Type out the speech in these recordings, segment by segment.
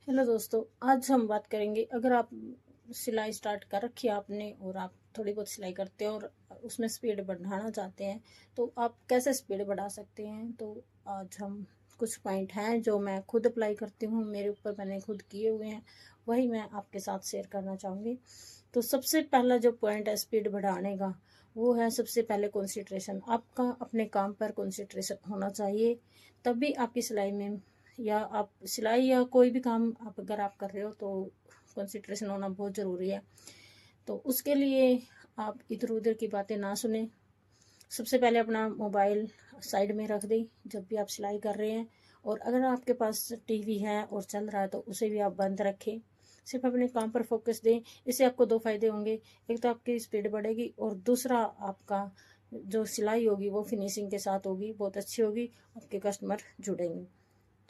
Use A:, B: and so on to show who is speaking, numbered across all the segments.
A: Hello दोस्तों, आज हम बात करेंगे। अगर आप सिलाई स्टार्ट कर रखी है आपने और आप थोड़ी बहुत सिलाई करते हैं और उसमें स्पीड बढ़ाना चाहते हैं तो आप कैसे स्पीड बढ़ा सकते हैं। तो आज हम कुछ पॉइंट हैं जो मैं खुद अप्लाई करती हूँ, मेरे ऊपर मैंने खुद किए हुए हैं, वही मैं आपके साथ शेयर करना चाहूँगी। तो सबसे पहला जो पॉइंट है स्पीड बढ़ाने का, वो है सबसे पहले कंसंट्रेशन। आपका अपने काम पर कंसंट्रेशन होना चाहिए, तभी आपकी सिलाई में, या आप सिलाई या कोई भी काम आप अगर आप कर रहे हो तो कंसंट्रेशन होना बहुत ज़रूरी है। तो उसके लिए आप इधर उधर की बातें ना सुने। सबसे पहले अपना मोबाइल साइड में रख दें जब भी आप सिलाई कर रहे हैं, और अगर आपके पास टीवी है और चल रहा है तो उसे भी आप बंद रखें। सिर्फ अपने काम पर फोकस दें। इससे आपको दो फायदे होंगे, एक तो आपकी स्पीड बढ़ेगी और दूसरा आपका जो सिलाई होगी वो फिनिशिंग के साथ होगी, बहुत अच्छी होगी, आपके कस्टमर जुड़ेंगे।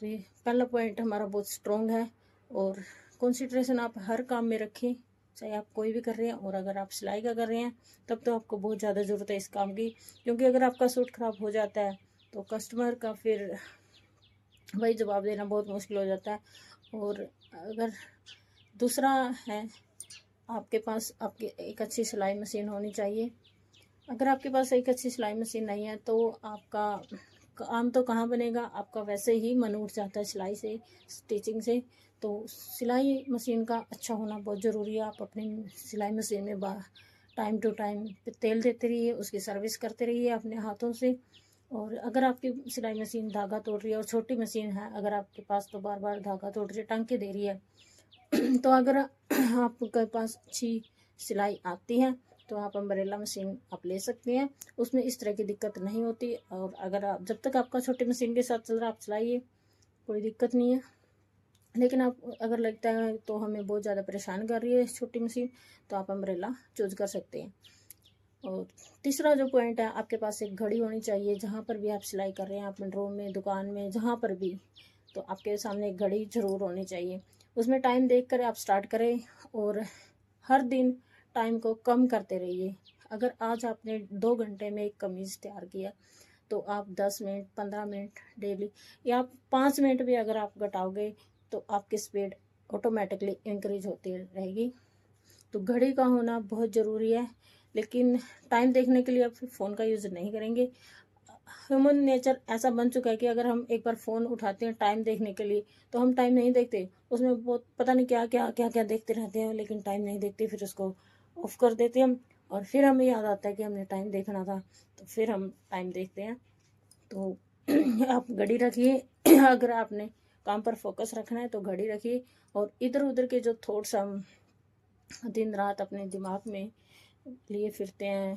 A: तो ये पहला पॉइंट हमारा बहुत स्ट्रॉन्ग है। और कंसंट्रेशन आप हर काम में रखें, चाहे आप कोई भी कर रहे हैं, और अगर आप सिलाई का कर रहे हैं तब तो आपको बहुत ज़्यादा ज़रूरत है इस काम की, क्योंकि अगर आपका सूट ख़राब हो जाता है तो कस्टमर का फिर वही जवाब देना बहुत मुश्किल हो जाता है। और अगर दूसरा है, आपके पास आपकी एक अच्छी सिलाई मशीन होनी चाहिए। अगर आपके पास एक अच्छी सिलाई मशीन नहीं है तो आपका काम तो कहाँ बनेगा, आपका वैसे ही मन उठ जाता है सिलाई से, स्टिचिंग से। तो सिलाई मशीन का अच्छा होना बहुत ज़रूरी है। आप अपनी सिलाई मशीन में टाइम टू टाइम तेल देते रहिए, उसकी सर्विस करते रहिए अपने हाथों से। और अगर आपकी सिलाई मशीन धागा तोड़ रही है और छोटी मशीन है अगर आपके पास, तो बार बार धागा तोड़ रही है, टांके दे रही है तो अगर आपके पास अच्छी सिलाई आती है तो आप अम्ब्रेला मशीन आप ले सकते हैं, उसमें इस तरह की दिक्कत नहीं होती। और अगर आप जब तक आपका छोटी मशीन के साथ चल रहा है आप चलाइए, कोई दिक्कत नहीं है। लेकिन आप अगर लगता है तो हमें बहुत ज़्यादा परेशान कर रही है छोटी मशीन, तो आप अम्ब्रेला चूज कर सकते हैं। और तीसरा जो पॉइंट है, आपके पास एक घड़ी होनी चाहिए। जहाँ पर भी आप सिलाई कर रहे हैं, अपने रूम में, दुकान में, जहाँ पर भी, तो आपके सामने एक घड़ी ज़रूर होनी चाहिए। उसमें टाइम देख कर आप स्टार्ट करें और हर दिन टाइम को कम करते रहिए। अगर आज आपने 2 घंटे में एक कमीज़ तैयार किया तो आप 10 मिनट, 15 मिनट डेली, या 5 मिनट भी अगर आप घटाओगे तो आपकी स्पीड ऑटोमेटिकली इंक्रीज होती रहेगी। तो घड़ी का होना बहुत ज़रूरी है। लेकिन टाइम देखने के लिए आप फ़ोन का यूज़ नहीं करेंगे। ह्यूमन नेचर ऐसा बन चुका है कि अगर हम एक बार फ़ोन उठाते हैं टाइम देखने के लिए तो हम टाइम नहीं देखते, उसमें बहुत पता नहीं क्या क्या क्या क्या देखते रहते हैं, लेकिन टाइम नहीं देखते, फिर उसको ऑफ कर देते हैं हम। और फिर हमें याद आता है कि हमने टाइम देखना था, तो फिर हम टाइम देखते हैं। तो आप घड़ी रखिए। अगर आपने काम पर फोकस रखना है तो घड़ी रखिए। और इधर उधर के जो थॉट्स हम दिन रात अपने दिमाग में लिए फिरते हैं,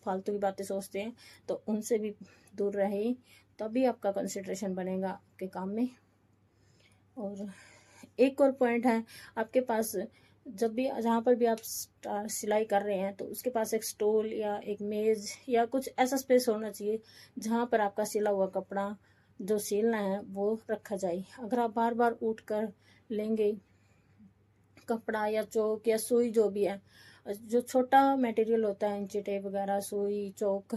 A: फालतू की बातें सोचते हैं, तो उनसे भी दूर रहे, तभी आपका कंसंट्रेशन बनेगा आपके काम में। और एक और पॉइंट है, आपके पास जब भी जहाँ पर भी आप सिलाई कर रहे हैं तो उसके पास एक स्टूल या एक मेज़ या कुछ ऐसा स्पेस होना चाहिए जहाँ पर आपका सिला हुआ कपड़ा जो सिलना है वो रखा जाए। अगर आप बार बार उठ कर लेंगे कपड़ा या चौक या सुई, जो भी है, जो छोटा मटेरियल होता है, इंची टेप वगैरह, सुई, चौक,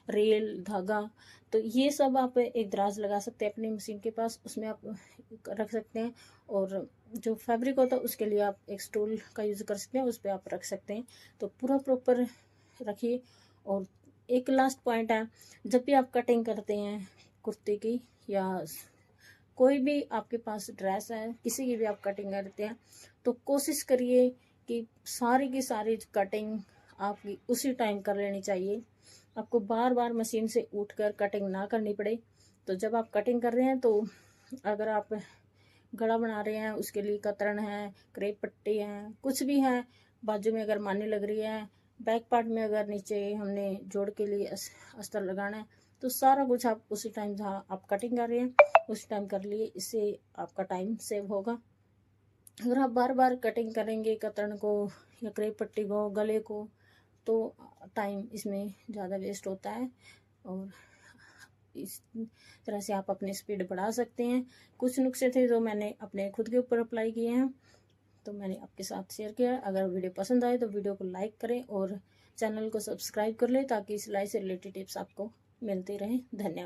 A: रेल, धागा, तो ये सब आप एक दराज लगा सकते हैं अपनी मशीन के पास, उसमें आप रख सकते हैं। और जो फैब्रिक होता है उसके लिए आप एक स्टूल का यूज़ कर सकते हैं, उस पर आप रख सकते हैं। तो पूरा प्रॉपर रखिए। और एक लास्ट पॉइंट है, जब भी आप कटिंग करते हैं कुर्ती की या कोई भी आपके पास ड्रेस है, किसी की भी आप कटिंग करते हैं, तो कोशिश करिए कि सारी की सारी कटिंग आपकी उसी टाइम कर लेनी चाहिए। आपको बार बार मशीन से उठकर कटिंग ना करनी पड़े। तो जब आप कटिंग कर रहे हैं तो अगर आप गला बना रहे हैं उसके लिए कतरन है, क्रेप पट्टी है, कुछ भी है, बाजू में अगर मानी लग रही है, बैक पार्ट में अगर नीचे हमने जोड़ के लिए अस्तर लगाना है, तो सारा कुछ आप उसी टाइम जहाँ आप कटिंग कर रहे हैं उस टाइम कर लिए, इससे आपका टाइम सेव होगा। अगर आप बार बार कटिंग करेंगे कतरन को या क्रेप पट्टी को, गले को, तो टाइम इसमें ज़्यादा वेस्ट होता है। और इस तरह से आप अपनी स्पीड बढ़ा सकते हैं। कुछ नुस्खे थे जो मैंने अपने खुद के ऊपर अप्लाई किए हैं, तो मैंने आपके साथ शेयर किया। अगर वीडियो पसंद आए तो वीडियो को लाइक करें और चैनल को सब्सक्राइब कर लें, ताकि सिलाई से रिलेटेड टिप्स आपको मिलती रहें। धन्यवाद।